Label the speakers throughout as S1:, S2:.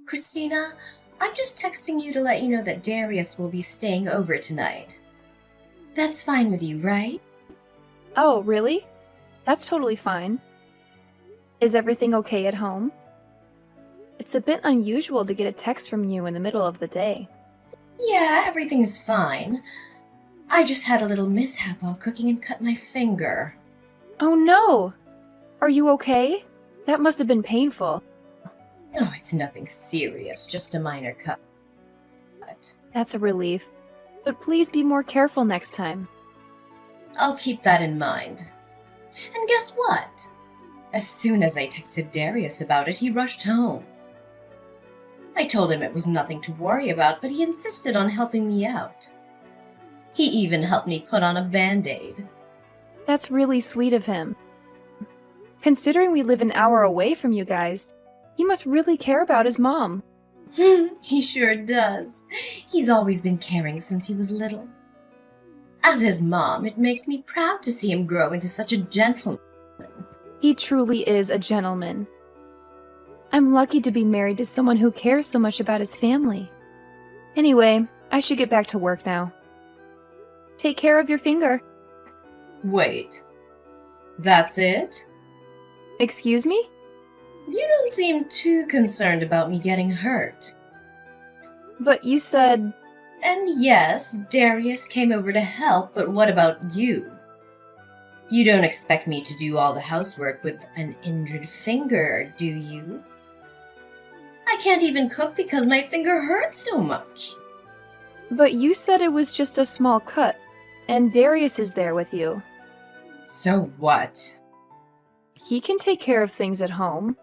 S1: Christina, I'm just texting you to let you know that Darius will be staying over tonight. That's fine with you, right?
S2: Oh, really? That's totally fine. Is everything okay at home? It's a bit unusual to get a text from you in the middle of the day.
S1: Yeah, everything's fine. I just had a little mishap while cooking and cut my finger.
S2: Oh no! Are you okay? That must have been painful.
S1: Oh, it's nothing serious, just a minor cut.
S2: That's a relief. But please be more careful next time.
S1: I'll keep that in mind. And guess what? As soon as I texted Darius about it, he rushed home. I told him it was nothing to worry about, but he insisted on helping me out. He even helped me put on a Band-Aid.
S2: That's really sweet of him. Considering we live an hour away from you guys, he must really care about his mom.
S1: He sure does. He's always been caring since he was little. As his mom, it makes me proud to see him grow into such a gentleman.
S2: He truly is a gentleman. I'm lucky to be married to someone who cares so much about his family. Anyway, I should get back to work now. Take care of your finger.
S1: Wait, that's it?
S2: Excuse me?
S1: You don't seem too concerned about me getting hurt.
S2: But you said...
S1: And yes, Darius came over to help, but what about you? You don't expect me to do all the housework with an injured finger, do you? I can't even cook because my finger hurts so much.
S2: But you said it was just a small cut, and Darius is there with you.
S1: So what?
S2: He can take care of things at home.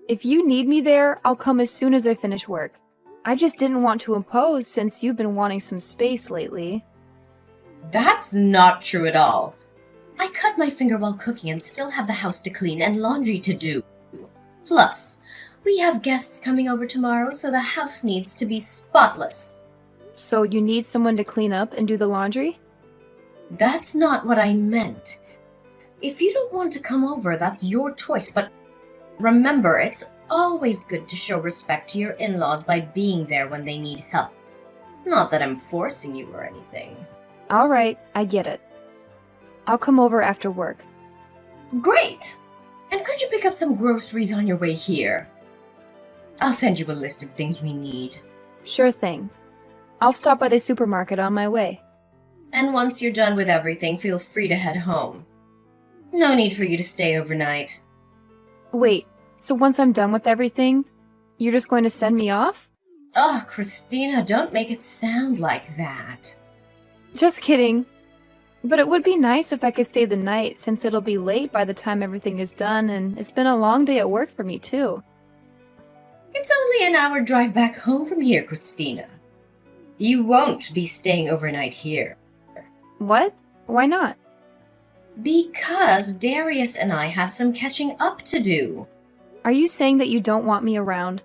S2: If you need me there, I'll come as soon as I finish work. I just didn't want to impose since you've been wanting some space lately.
S1: That's not true at all. I cut my finger while cooking and still have the house to clean and laundry to do. Plus, we have guests coming over tomorrow, so the house needs to be spotless.
S2: So you need someone to clean up and do the laundry?
S1: That's not what I meant. If you don't want to come over, that's your choice, but remember, it's always good to show respect to your in-laws by being there when they need help. Not that I'm forcing you or anything.
S2: All right, I get it. I'll come over after work.
S1: Great! And could you pick up some groceries on your way here? I'll send you a list of things we need.
S2: Sure thing. I'll stop by the supermarket on my way.
S1: And once you're done with everything, feel free to head home. No need for you to stay overnight.
S2: Wait, so once I'm done with everything, you're just going to send me off?
S1: Oh, Christina, don't make it sound like that.
S2: Just kidding. But it would be nice if I could stay the night since it'll be late by the time everything is done and it's been a long day at work for me too.
S1: It's only an hour drive back home from here, Christina. You won't be staying overnight here.
S2: What? Why not?
S1: Because Darius and I have some catching up to do.
S2: Are you saying that you don't want me around?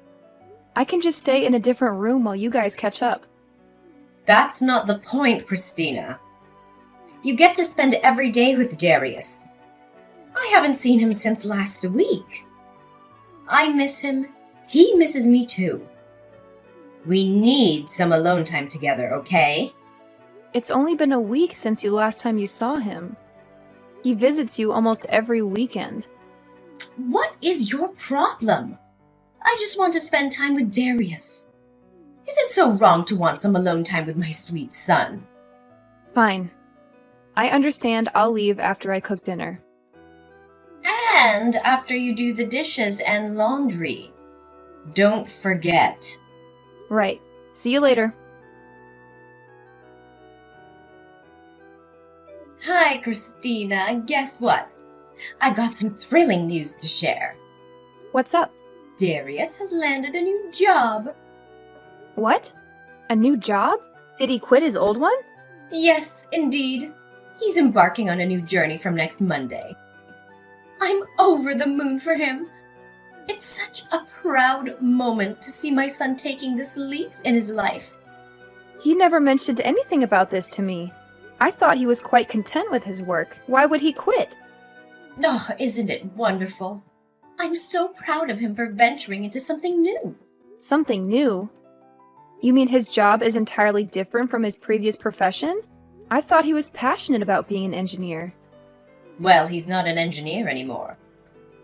S2: I can just stay in a different room while you guys catch up.
S1: That's not the point, Christina. You get to spend every day with Darius. I haven't seen him since last week. I miss him. He misses me too. We need some alone time together, okay?
S2: It's only been a week since the last time you saw him. He visits you almost every weekend.
S1: What is your problem? I just want to spend time with Darius. Is it so wrong to want some alone time with my sweet son?
S2: Fine. I understand. I'll leave after I cook dinner.
S1: And after you do the dishes and laundry. Don't forget.
S2: Right. See you later.
S1: Hi, Christina. Guess what? I've got some thrilling news to share.
S2: What's up?
S1: Darius has landed a new job.
S2: What? A new job? Did he quit his old one?
S1: Yes, indeed. He's embarking on a new journey from next Monday. I'm over the moon for him. It's such a proud moment to see my son taking this leap in his life.
S2: He never mentioned anything about this to me. I thought he was quite content with his work. Why would he quit?
S1: Oh, isn't it wonderful? I'm so proud of him for venturing into something new.
S2: Something new? You mean his job is entirely different from his previous profession? I thought he was passionate about being an engineer.
S1: Well, he's not an engineer anymore.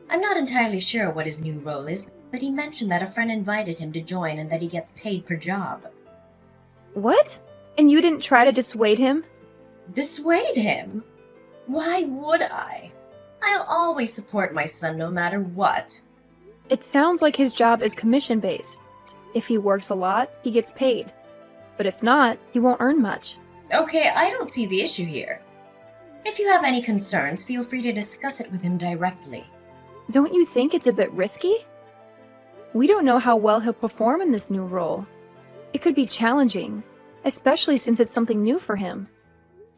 S1: I'm not entirely sure what his new role is, but he mentioned that a friend invited him to join and that he gets paid per job.
S2: What? And you didn't try to dissuade him?
S1: Dissuade him? Why would I? I'll always support my son no matter what.
S2: It sounds like his job is commission-based. If he works a lot, he gets paid. But if not, he won't earn much.
S1: Okay, I don't see the issue here. If you have any concerns, feel free to discuss it with him directly.
S2: Don't you think it's a bit risky? We don't know how well he'll perform in this new role. It could be challenging, especially since it's something new for him.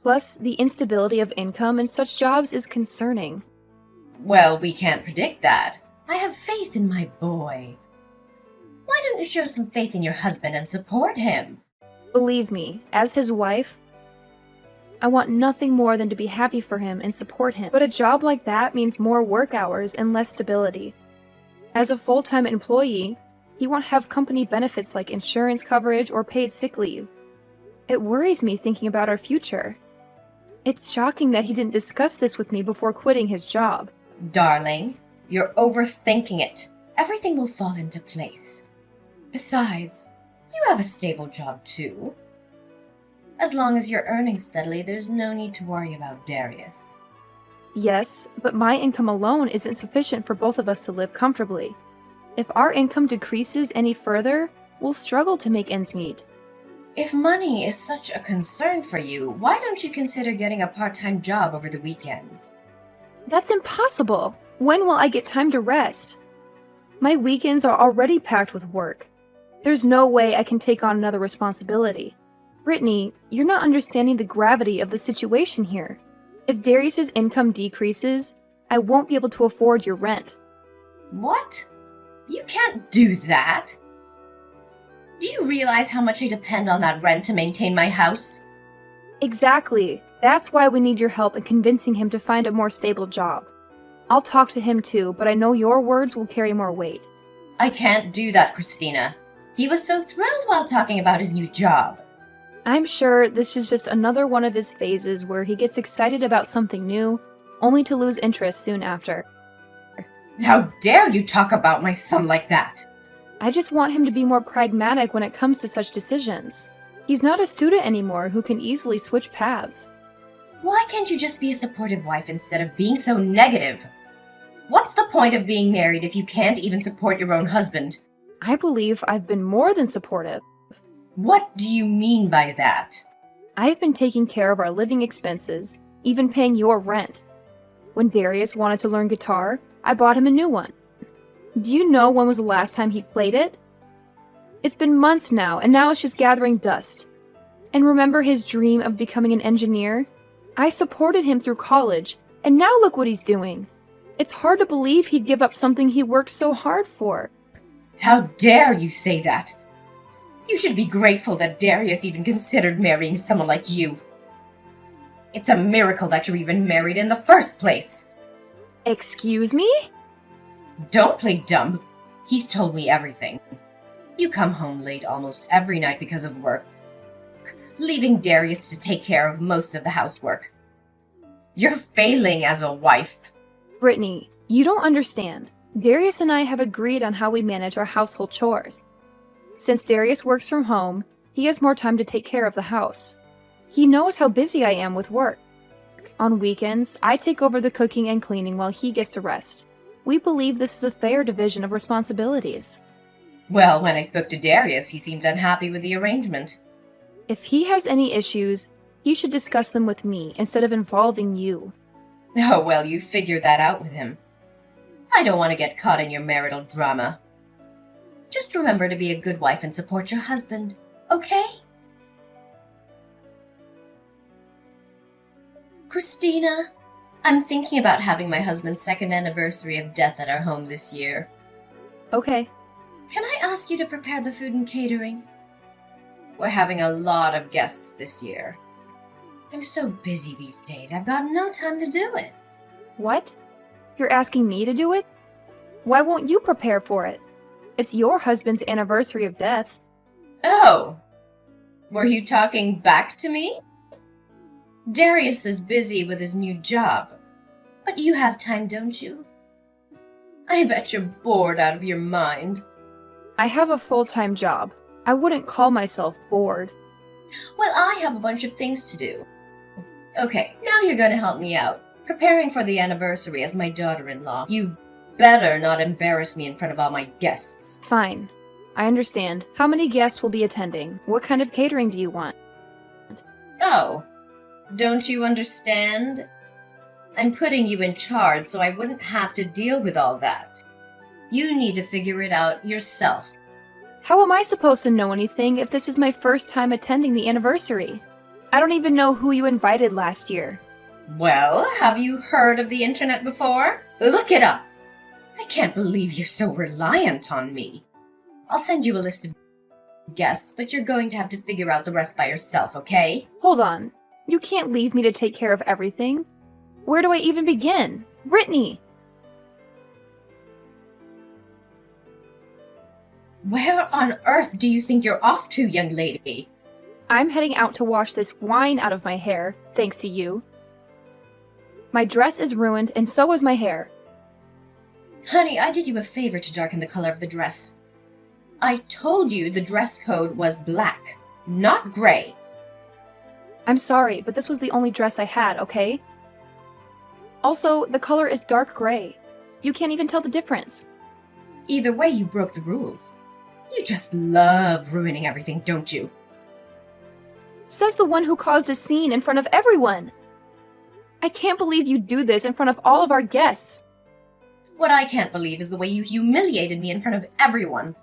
S2: Plus, the instability of income in such jobs is concerning.
S1: Well, we can't predict that. I have faith in my boy. Why don't you show some faith in your husband and support him?
S2: Believe me, as his wife, I want nothing more than to be happy for him and support him. But a job like that means more work hours and less stability. As a full-time employee, he won't have company benefits like insurance coverage or paid sick leave. It worries me thinking about our future. It's shocking that he didn't discuss this with me before quitting his job.
S1: Darling, you're overthinking it. Everything will fall into place. Besides, you have a stable job too. As long as you're earning steadily, there's no need to worry about Darius.
S2: Yes, but my income alone isn't sufficient for both of us to live comfortably. If our income decreases any further, we'll struggle to make ends meet.
S1: If money is such a concern for you, why don't you consider getting a part-time job over the weekends?
S2: That's impossible! When will I get time to rest? My weekends are already packed with work. There's no way I can take on another responsibility. Brittany, you're not understanding the gravity of the situation here. If Darius's income decreases, I won't be able to afford your rent.
S1: What? You can't do that. Do you realize how much I depend on that rent to maintain my house?
S2: Exactly. That's why we need your help in convincing him to find a more stable job. I'll talk to him too, but I know your words will carry more weight.
S1: I can't do that, Christina. He was so thrilled while talking about his new job.
S2: I'm sure this is just another one of his phases where he gets excited about something new, only to lose interest soon after.
S1: How dare you talk about my son like that?
S2: I just want him to be more pragmatic when it comes to such decisions. He's not a student anymore who can easily switch paths.
S1: Why can't you just be a supportive wife instead of being so negative? What's the point of being married if you can't even support your own husband?
S2: I believe I've been more than supportive.
S1: What do you mean by that?
S2: I've been taking care of our living expenses, even paying your rent. When Darius wanted to learn guitar, I bought him a new one. Do you know when was the last time he played it? It's been months now, and now it's just gathering dust. And remember his dream of becoming an engineer? I supported him through college, and now look what he's doing. It's hard to believe he'd give up something he worked so hard for.
S1: How dare you say that? You should be grateful that Darius even considered marrying someone like you. It's a miracle that you're even married in the first place.
S2: Excuse me?
S1: Don't play dumb. He's told me everything. You come home late almost every night because of work, leaving Darius to take care of most of the housework. You're failing as a wife.
S2: Brittany, you don't understand. Darius and I have agreed on how we manage our household chores. Since Darius works from home, he has more time to take care of the house. He knows how busy I am with work. On weekends, I take over the cooking and cleaning while he gets to rest. We believe this is a fair division of responsibilities.
S1: Well, when I spoke to Darius, he seemed unhappy with the arrangement.
S2: If he has any issues, he should discuss them with me instead of involving you.
S1: Oh, well, you figured that out with him. I don't want to get caught in your marital drama. Just remember to be a good wife and support your husband, okay? Christina, I'm thinking about having my husband's second anniversary of death at our home this year.
S2: Okay.
S1: Can I ask you to prepare the food and catering? We're having a lot of guests this year. I'm so busy these days, I've got no time to do it.
S2: What? You're asking me to do it? Why won't you prepare for it? It's your husband's anniversary of death.
S1: Oh, were you talking back to me? Darius is busy with his new job, but you have time, don't you? I bet you're bored out of your mind.
S2: I have a full-time job. I wouldn't call myself bored.
S1: Well, I have a bunch of things to do. Okay, now you're going to help me out. Preparing for the anniversary as my daughter-in-law. You better not embarrass me in front of all my guests.
S2: Fine. I understand. How many guests will be attending? What kind of catering do you want?
S1: Oh, don't you understand? I'm putting you in charge so I wouldn't have to deal with all that. You need to figure it out yourself.
S2: How am I supposed to know anything if this is my first time attending the anniversary? I don't even know who you invited last year.
S1: Well, have you heard of the internet before? Look it up. I can't believe you're so reliant on me. I'll send you a list of guests, but you're going to have to figure out the rest by yourself, okay?
S2: Hold on. You can't leave me to take care of everything. Where do I even begin? Brittany!
S1: Where on earth do you think you're off to, young lady?
S2: I'm heading out to wash this wine out of my hair, thanks to you. My dress is ruined, and so is my hair.
S1: Honey, I did you a favor to darken the color of the dress. I told you the dress code was black, not gray.
S2: I'm sorry, but this was the only dress I had, okay? Also, the color is dark gray. You can't even tell the difference.
S1: Either way, you broke the rules. You just love ruining everything, don't you?
S2: Says the one who caused a scene in front of everyone. I can't believe you do this in front of all of our guests.
S1: What I can't believe is the way you humiliated me in front of everyone.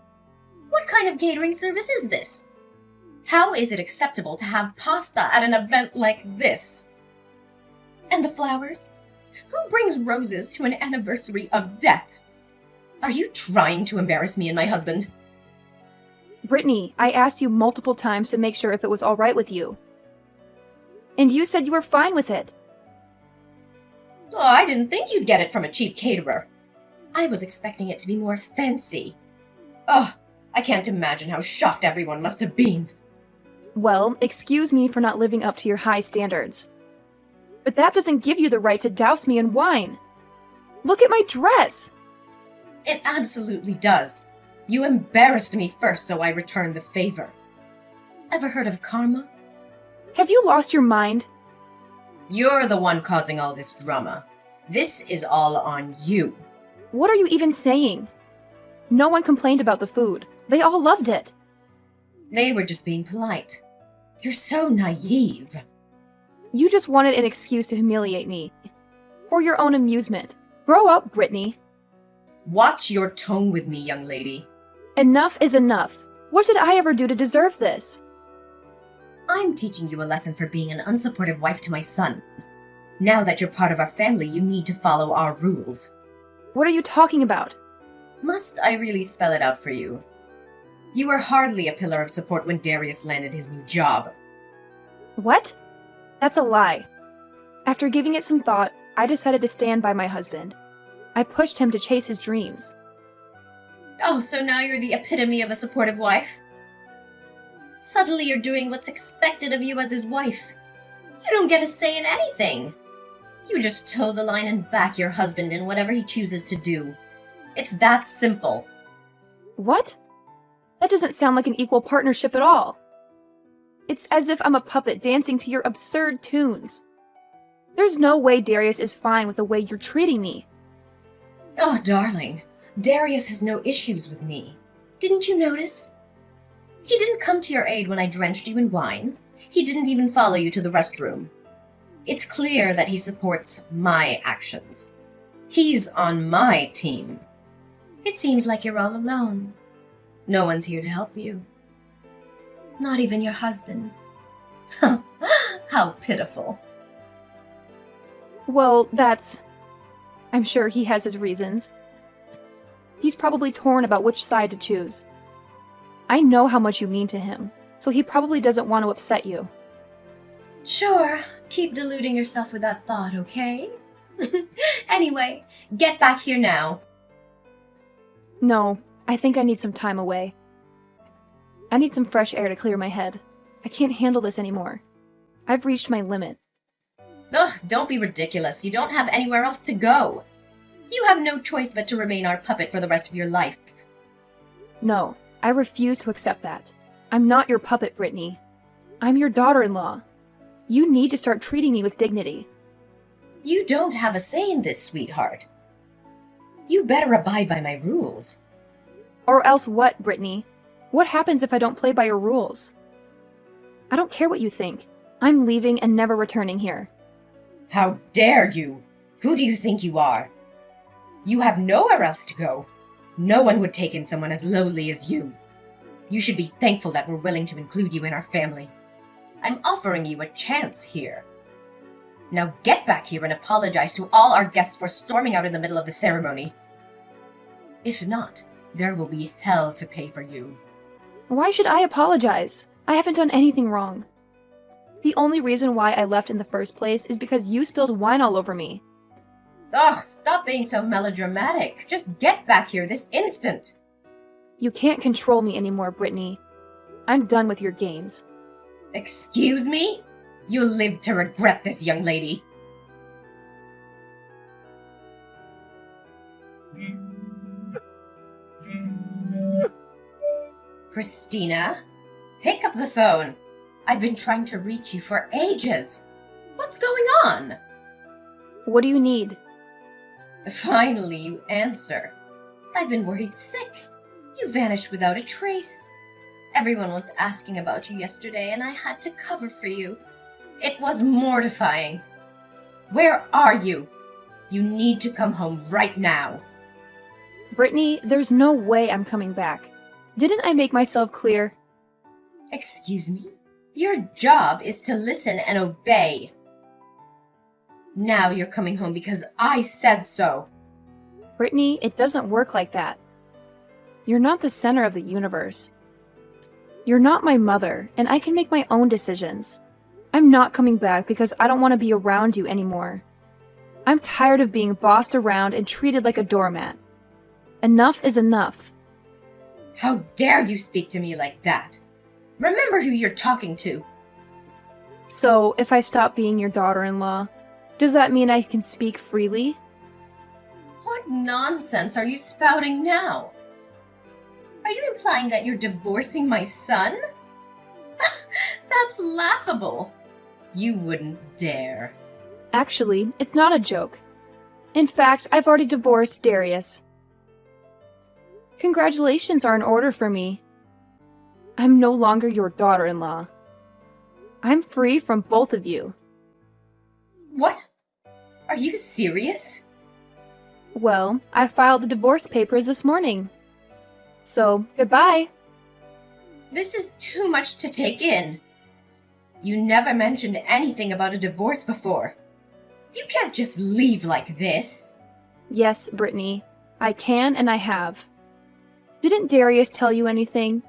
S1: What kind of catering service is this? How is it acceptable to have pasta at an event like this? And the flowers? Who brings roses to an anniversary of death? Are you trying to embarrass me and my husband?
S2: Brittany, I asked you multiple times to make sure if it was all right with you. And you said you were fine with it.
S1: Oh, I didn't think you'd get it from a cheap caterer. I was expecting it to be more fancy. Oh, I can't imagine how shocked everyone must have been.
S2: Well, excuse me for not living up to your high standards. But that doesn't give you the right to douse me in wine. Look at my dress!
S1: It absolutely does. You embarrassed me first, so I returned the favor. Ever heard of karma?
S2: Have you lost your mind?
S1: You're the one causing all this drama. This is all on you.
S2: What are you even saying? No one complained about the food. They all loved it.
S1: They were just being polite. You're so naive.
S2: You just wanted an excuse to humiliate me. For your own amusement. Grow up, Brittany.
S1: Watch your tone with me, young lady.
S2: Enough is enough. What did I ever do to deserve this?
S1: I'm teaching you a lesson for being an unsupportive wife to my son. Now that you're part of our family, you need to follow our rules.
S2: What are you talking about?
S1: Must I really spell it out for you? You were hardly a pillar of support when Darius landed his new job.
S2: What? That's a lie. After giving it some thought, I decided to stand by my husband. I pushed him to chase his dreams.
S1: Oh, so now you're the epitome of a supportive wife? Suddenly you're doing what's expected of you as his wife. You don't get a say in anything. You just toe the line and back your husband in whatever he chooses to do. It's that simple.
S2: What? That doesn't sound like an equal partnership at all. It's as if I'm a puppet dancing to your absurd tunes. There's no way Darius is fine with the way you're treating me.
S1: Oh, darling, Darius has no issues with me. Didn't you notice? He didn't come to your aid when I drenched you in wine. He didn't even follow you to the restroom. It's clear that he supports my actions. He's on my team. It seems like you're all alone. No one's here to help you. Not even your husband. How pitiful.
S2: Well, I'm sure he has his reasons. He's probably torn about which side to choose. I know how much you mean to him, so he probably doesn't want to upset you.
S1: Sure, keep deluding yourself with that thought, okay? Anyway, get back here now.
S2: No, I think I need some time away. I need some fresh air to clear my head. I can't handle this anymore. I've reached my limit.
S1: Ugh, don't be ridiculous. You don't have anywhere else to go. You have no choice but to remain our puppet for the rest of your life.
S2: No, I refuse to accept that. I'm not your puppet, Brittany. I'm your daughter-in-law. You need to start treating me with dignity.
S1: You don't have a say in this, sweetheart. You better abide by my rules.
S2: Or else what, Brittany? What happens if I don't play by your rules? I don't care what you think. I'm leaving and never returning here.
S1: How dare you? Who do you think you are? You have nowhere else to go. No one would take in someone as lowly as you. You should be thankful that we're willing to include you in our family. I'm offering you a chance here. Now get back here and apologize to all our guests for storming out in the middle of the ceremony. If not, there will be hell to pay for you.
S2: Why should I apologize? I haven't done anything wrong. The only reason why I left in the first place is because you spilled wine all over me.
S1: Ugh, stop being so melodramatic. Just get back here this instant.
S2: You can't control me anymore, Brittany. I'm done with your games.
S1: Excuse me? You'll live to regret this, young lady. Christina? Pick up the phone. I've been trying to reach you for ages. What's going on?
S2: What do you need?
S1: Finally, you answer. I've been worried sick. You vanished without a trace. Everyone was asking about you yesterday, and I had to cover for you. It was mortifying. Where are you? You need to come home right now.
S2: Brittany, there's no way I'm coming back. Didn't I make myself clear?
S1: Excuse me? Your job is to listen and obey. Now you're coming home because I said so.
S2: Brittany, it doesn't work like that. You're not the center of the universe. You're not my mother, and I can make my own decisions. I'm not coming back because I don't want to be around you anymore. I'm tired of being bossed around and treated like a doormat. Enough is enough.
S1: How dare you speak to me like that? Remember who you're talking to.
S2: So, if I stop being your daughter-in-law, does that mean I can speak freely?
S1: What nonsense are you spouting now? Are you implying that you're divorcing my son? That's laughable. You wouldn't dare.
S2: Actually, it's not a joke. In fact, I've already divorced Darius. Congratulations are in order for me. I'm no longer your daughter-in-law. I'm free from both of you.
S1: What? Are you serious?
S2: Well, I filed the divorce papers this morning. So, goodbye.
S1: This is too much to take in. You never mentioned anything about a divorce before. You can't just leave like this.
S2: Yes, Brittany, I can and I have. Didn't Darius tell you anything?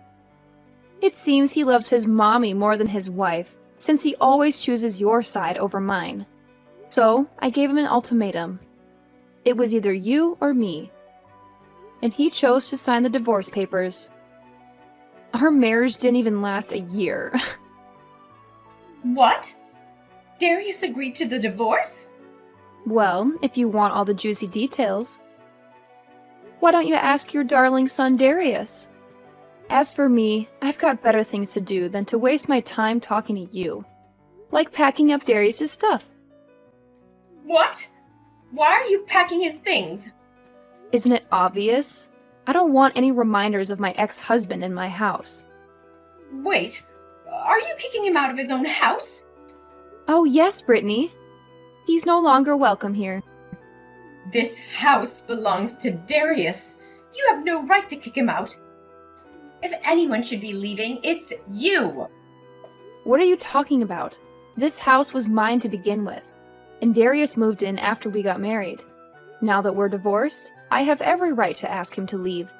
S2: It seems he loves his mommy more than his wife, since he always chooses your side over mine. So, I gave him an ultimatum. It was either you or me. And he chose to sign the divorce papers. Our marriage didn't even last a year.
S1: What? Darius agreed to the divorce?
S2: Well, if you want all the juicy details. Why don't you ask your darling son Darius? As for me, I've got better things to do than to waste my time talking to you. Like packing up Darius's stuff.
S1: What? Why are you packing his things?
S2: Isn't it obvious? I don't want any reminders of my ex-husband in my house.
S1: Wait, are you kicking him out of his own house?
S2: Oh yes, Brittany. He's no longer welcome here.
S1: This house belongs to Darius. You have no right to kick him out. If anyone should be leaving, it's you.
S2: What are you talking about? This house was mine to begin with, and Darius moved in after we got married. Now that we're divorced, I have every right to ask him to leave.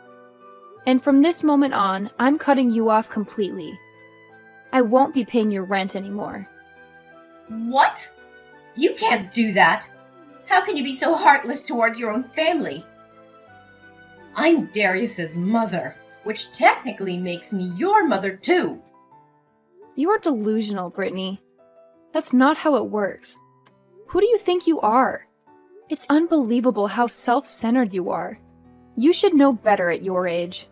S2: And from this moment on, I'm cutting you off completely. I won't be paying your rent anymore.
S1: What? You can't do that. How can you be so heartless towards your own family? I'm Darius's mother, which technically makes me your mother too.
S2: You're delusional, Brittany. That's not how it works. Who do you think you are? It's unbelievable how self-centered you are. You should know better at your age.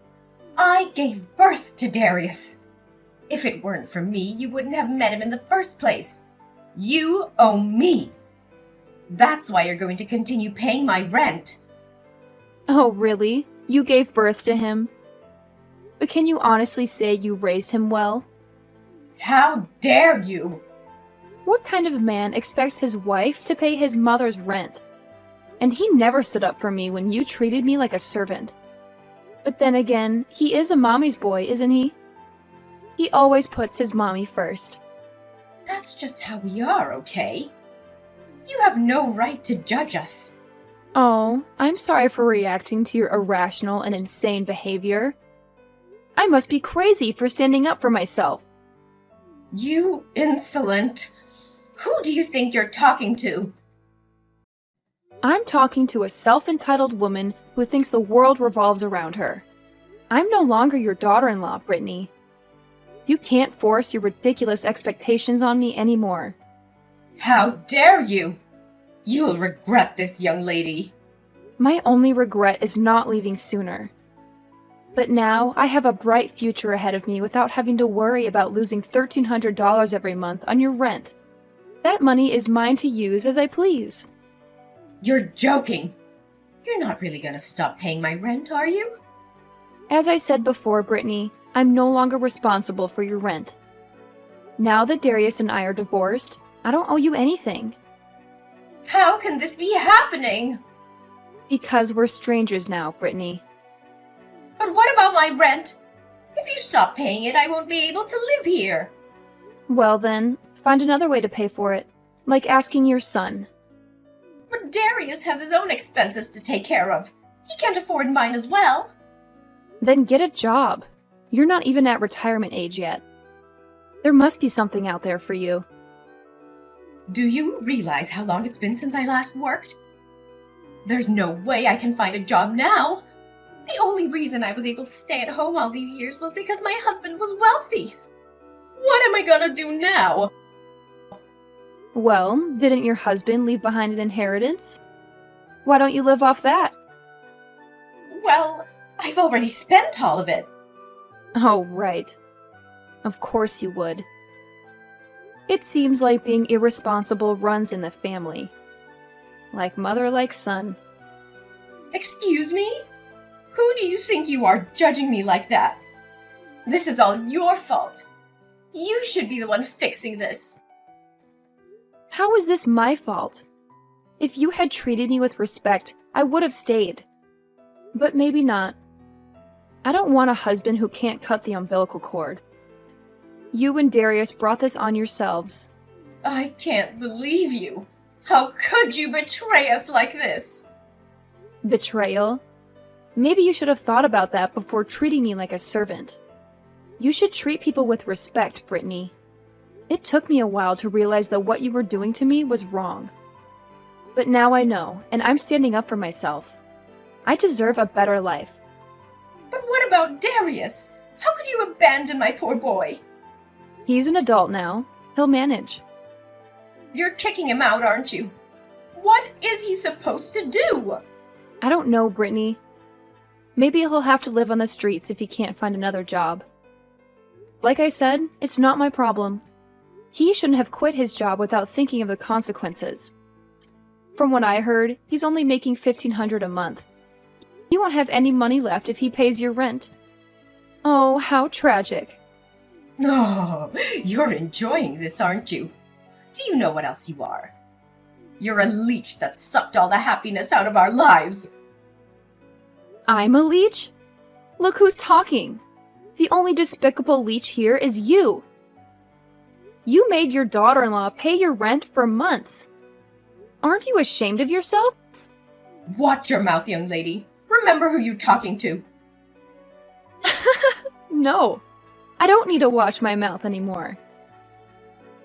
S1: I gave birth to Darius. If it weren't for me, you wouldn't have met him in the first place. You owe me. That's why you're going to continue paying my rent.
S2: Oh, really? You gave birth to him? But can you honestly say you raised him well?
S1: How dare you?
S2: What kind of man expects his wife to pay his mother's rent? And he never stood up for me when you treated me like a servant. But then again, he is a mommy's boy, isn't he? He always puts his mommy first.
S1: That's just how we are, okay? You have no right to judge us.
S2: Oh, I'm sorry for reacting to your irrational and insane behavior. I must be crazy for standing up for myself.
S1: You insolent. Who do you think you're talking to?
S2: I'm talking to a self-entitled woman who thinks the world revolves around her. I'm no longer your daughter-in-law, Brittany. You can't force your ridiculous expectations on me anymore.
S1: How dare you? You'll regret this, young lady.
S2: My only regret is not leaving sooner. But now I have a bright future ahead of me without having to worry about losing $1,300 every month on your rent. That money is mine to use as I please.
S1: You're joking. You're not really gonna stop paying my rent, are you?
S2: As I said before, Brittany, I'm no longer responsible for your rent. Now that Darius and I are divorced, I don't owe you anything.
S1: How can this be happening?
S2: Because we're strangers now, Brittany.
S1: But what about my rent? If you stop paying it, I won't be able to live here.
S2: Well then, find another way to pay for it, like asking your son.
S1: But Darius has his own expenses to take care of. He can't afford mine as well.
S2: Then get a job. You're not even at retirement age yet. There must be something out there for you.
S1: Do you realize how long it's been since I last worked? There's no way I can find a job now. The only reason I was able to stay at home all these years was because my husband was wealthy. What am I gonna do now?
S2: Well, didn't your husband leave behind an inheritance? Why don't you live off that?
S1: Well, I've already spent all of it.
S2: Oh, right. Of course you would. It seems like being irresponsible runs in the family. Like mother, like son.
S1: Excuse me? Who do you think you are judging me like that? This is all your fault. You should be the one fixing this.
S2: How is this my fault? If you had treated me with respect, I would have stayed. But maybe not. I don't want a husband who can't cut the umbilical cord. You and Darius brought this on yourselves.
S1: I can't believe you. How could you betray us like this?
S2: Betrayal? Maybe you should have thought about that before treating me like a servant. You should treat people with respect, Brittany. It took me a while to realize that what you were doing to me was wrong. But now I know, and I'm standing up for myself. I deserve a better life.
S1: But what about Darius? How could you abandon my poor boy?
S2: He's an adult now. He'll manage.
S1: You're kicking him out, aren't you? What is he supposed to do?
S2: I don't know, Brittany. Maybe he'll have to live on the streets if he can't find another job. Like I said, it's not my problem. He shouldn't have quit his job without thinking of the consequences. From what I heard, he's only making $1,500 a month. You won't have any money left if he pays your rent. Oh, how tragic.
S1: Oh, you're enjoying this, aren't you? Do you know what else you are? You're a leech that sucked all the happiness out of our lives.
S2: I'm a leech? Look who's talking. The only despicable leech here is you. You made your daughter-in-law pay your rent for months. Aren't you ashamed of yourself?
S1: Watch your mouth, young lady. Remember who you're talking to.
S2: No, I don't need to watch my mouth anymore.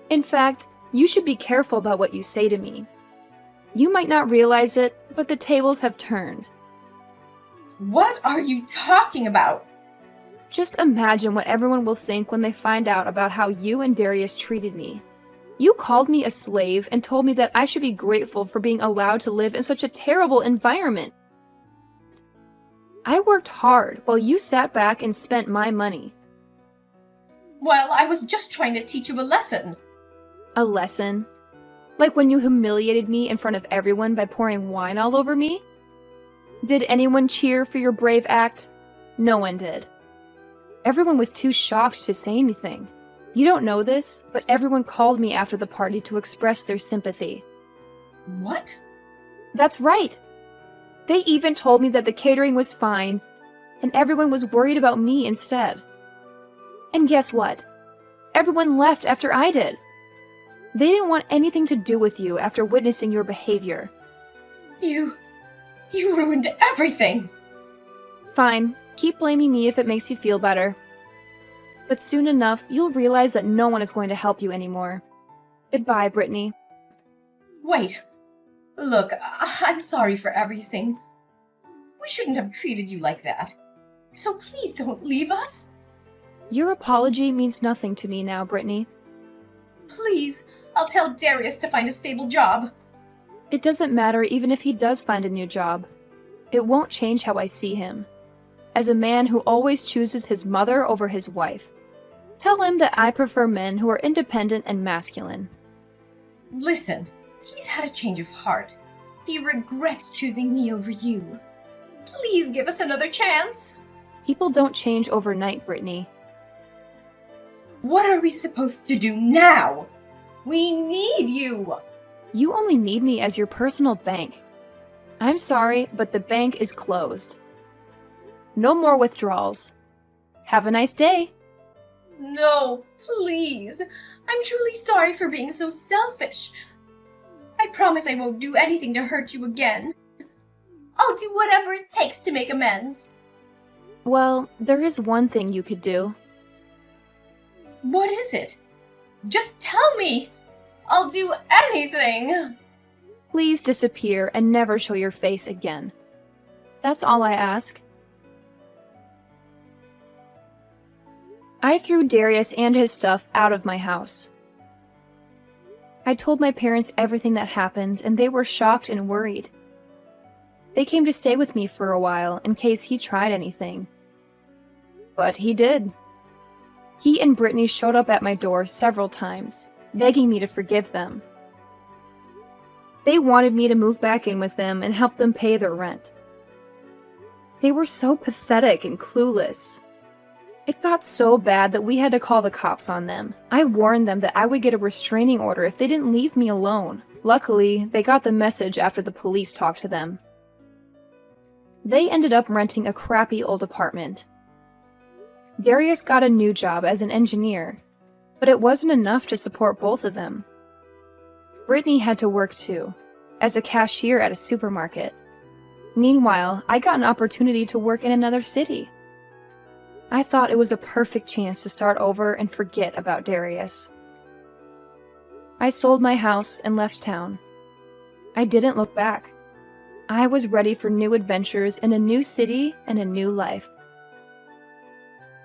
S2: In fact, you should be careful about what you say to me. You might not realize it, but the tables have turned.
S1: What are you talking about?
S2: Just imagine what everyone will think when they find out about how you and Darius treated me. You called me a slave and told me that I should be grateful for being allowed to live in such a terrible environment. I worked hard while you sat back and spent my money.
S1: Well, I was just trying to teach you a lesson.
S2: A lesson? Like when you humiliated me in front of everyone by pouring wine all over me? Did anyone cheer for your brave act? No one did. Everyone was too shocked to say anything. You don't know this, but everyone called me after the party to express their sympathy.
S1: What?
S2: That's right! They even told me that the catering was fine, and everyone was worried about me instead. And guess what? Everyone left after I did. They didn't want anything to do with you after witnessing your behavior.
S1: You ruined everything!
S2: Fine, keep blaming me if it makes you feel better. But soon enough, you'll realize that no one is going to help you anymore. Goodbye, Brittany.
S1: Wait. Look, I'm sorry for everything. We shouldn't have treated you like that. So please don't leave us.
S2: Your apology means nothing to me now, Brittany.
S1: Please, I'll tell Darius to find a stable job.
S2: It doesn't matter even if he does find a new job. It won't change how I see him. As a man who always chooses his mother over his wife. Tell him that I prefer men who are independent and masculine.
S1: Listen, he's had a change of heart. He regrets choosing me over you. Please give us another chance.
S2: People don't change overnight, Brittany.
S1: What are we supposed to do now? We need you.
S2: You only need me as your personal bank. I'm sorry, but the bank is closed. No more withdrawals. Have a nice day.
S1: No, please. I'm truly sorry for being so selfish. I promise I won't do anything to hurt you again. I'll do whatever it takes to make amends.
S2: Well, there is one thing you could do.
S1: What is it? Just tell me. I'll do anything.
S2: Please disappear and never show your face again. That's all I ask. I threw Darius and his stuff out of my house. I told my parents everything that happened, and they were shocked and worried. They came to stay with me for a while in case he tried anything. But he did. He and Brittany showed up at my door several times, begging me to forgive them. They wanted me to move back in with them and help them pay their rent. They were so pathetic and clueless. It got so bad that we had to call the cops on them. I warned them that I would get a restraining order if they didn't leave me alone. Luckily, they got the message after the police talked to them. They ended up renting a crappy old apartment. Darius got a new job as an engineer, but it wasn't enough to support both of them. Brittany had to work too, as a cashier at a supermarket. Meanwhile, I got an opportunity to work in another city. I thought it was a perfect chance to start over and forget about Darius. I sold my house and left town. I didn't look back. I was ready for new adventures in a new city and a new life.